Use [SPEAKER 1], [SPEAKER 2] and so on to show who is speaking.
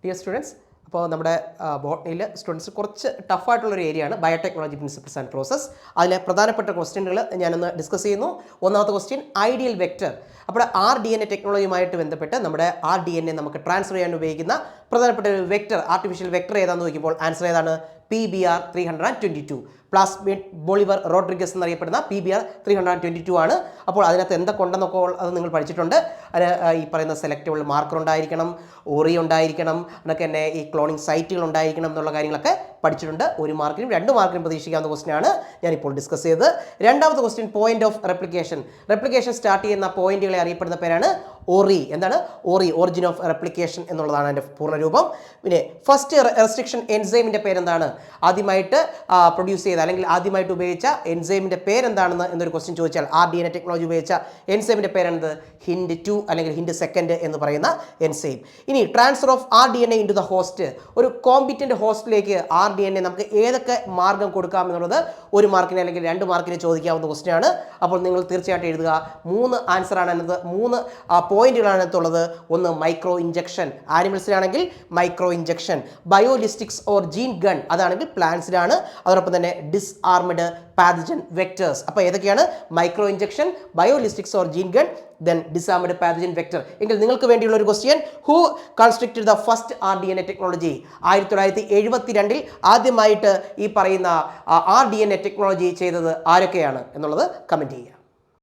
[SPEAKER 1] Dear students, അപ്പോൾ നമ്മുടെ ബോട്ടണിയിൽ students കുറച്ച് ടഫായിട്ടുള്ളൊരു ഏരിയയാണ് ബയോടെക്നോളജി പ്രിൻസിപ്പിൾസ് ആൻഡ് പ്രോസസ്. അതിലെ പ്രധാനപ്പെട്ട ക്വസ്റ്റ്യനുകൾ ഞാനൊന്ന് ഡിസ്കസ് ചെയ്യുന്നു. ഒന്നാമത്തെ ക്വസ്റ്റ്യൻ, ഐഡിയൽ വെക്റ്റർ. അപ്പോൾ RDNA ടെക്നോളജിയുമായിട്ട് ബന്ധപ്പെട്ട് നമ്മുടെ RDNA നമുക്ക് ട്രാൻസ്ഫർ ചെയ്യാൻ ഉപയോഗിക്കുന്ന പ്രധാനപ്പെട്ട ഒരു വെക്റ്റർ, ആർട്ടിഫിഷ്യൽ വെക്റ്റർ ഏതാണെന്ന് ചോദിക്കുമ്പോൾ ആൻസർ ഏതാണ്? PBR 322. പ്ലാസ്മിഡ് ബൊളിവർ റോഡ്രിഗസ് എന്നറിയപ്പെടുന്ന PBR 322 ആണ്. അപ്പോൾ അതിനകത്ത് എന്തൊക്കെ ഉണ്ടെന്നൊക്കെ അത് നിങ്ങൾ പഠിച്ചിട്ടുണ്ട്. അതിന് ഈ പറയുന്ന സെലക്റ്റബിൾ മാർക്കർ ഉണ്ടായിരിക്കണം, ഓറി ഉണ്ടായിരിക്കണം, എന്നൊക്കെ തന്നെ ഈ ക്ലോണിംഗ് സൈറ്റുകൾ ഉണ്ടായിരിക്കണം എന്നുള്ള കാര്യങ്ങളൊക്കെ പഠിച്ചിട്ടുണ്ട്. 1 മാർക്കിനും 2 മാർക്കിനും പ്രതീക്ഷിക്കാവുന്ന ക്വസ്റ്റ്യനാണ് ഞാനിപ്പോൾ ഡിസ്കസ് ചെയ്തത്. രണ്ടാമത്തെ question, point of replication. Replication start ചെയ്യുന്ന പോയിന്റുകളെ അറിയപ്പെടുന്ന പേരാണ് ORI. എന്താണ് ORI? ഒറിജിൻ ഓഫ് റെപ്ലിക്കേഷൻ എന്നുള്ളതാണ് അതിൻ്റെ പൂർണ്ണരൂപം. പിന്നെ ഫസ്റ്റ് റെസ്ട്രിക്ഷൻ എൻസൈമിൻ്റെ പേരെന്താണ്? ആദ്യമായിട്ട് പ്രൊഡ്യൂസ് ചെയ്ത അല്ലെങ്കിൽ ആദ്യമായിട്ട് ഉപയോഗിച്ച എൻസൈമിൻ്റെ പേരെന്താണെന്ന് എന്നൊരു ക്വസ്റ്റ്യൻ ചോദിച്ചാൽ RDNA ടെക്നോളജി ഉപയോഗിച്ച എൻസൈമിൻ്റെ പേരെന്ത്? HIND2 അല്ലെങ്കിൽ HIND2 എന്ന് പറയുന്ന എൻസൈം. ഇനി transfer of RDNA into the host ഹോസ്റ്റ്. ഒരു കോമ്പിറ്റൻ്റ് ഹോസ്റ്റിലേക്ക് RDNA നമുക്ക് ഏതൊക്കെ മാർഗം കൊടുക്കാം എന്നുള്ളത് 1 മാർക്കിന് അല്ലെങ്കിൽ 2 മാർക്കിന് ചോദിക്കാവുന്ന ക്വസ്റ്റ്യൻ ആണ്. അപ്പോൾ നിങ്ങൾ തീർച്ചയായിട്ടും എഴുതുക. 3 ആൻസറാണ് അതിനകത്ത്, 3 പോയിന്റുകളാണ് അതിനകത്തുള്ളത്. ഒന്ന് മൈക്രോ ഇഞ്ചക്ഷൻ, ആനിമൽസിലാണെങ്കിൽ micro injection. Biolistics or gene gun, അതാണെങ്കിൽ പ്ലാന്റ്സിലാണ്. അതോടൊപ്പം തന്നെ ഡിസ്ആർമഡ് പാത്തജൻ വെക്ടേഴ്സ്. അപ്പോൾ ഏതൊക്കെയാണ്? Micro injection, biolistics or gene gun, then disarmed pathogen vector. എങ്കിൽ നിങ്ങൾക്ക് വേണ്ടിയുള്ള ഒരു question, who constructed the first RDNA technology? 1972 ആദ്യമായിട്ട് ഈ പറയുന്ന RDNA ടെക്നോളജി ചെയ്തത് ആരൊക്കെയാണ് എന്നുള്ളത് കമൻറ്റ് ചെയ്യുക.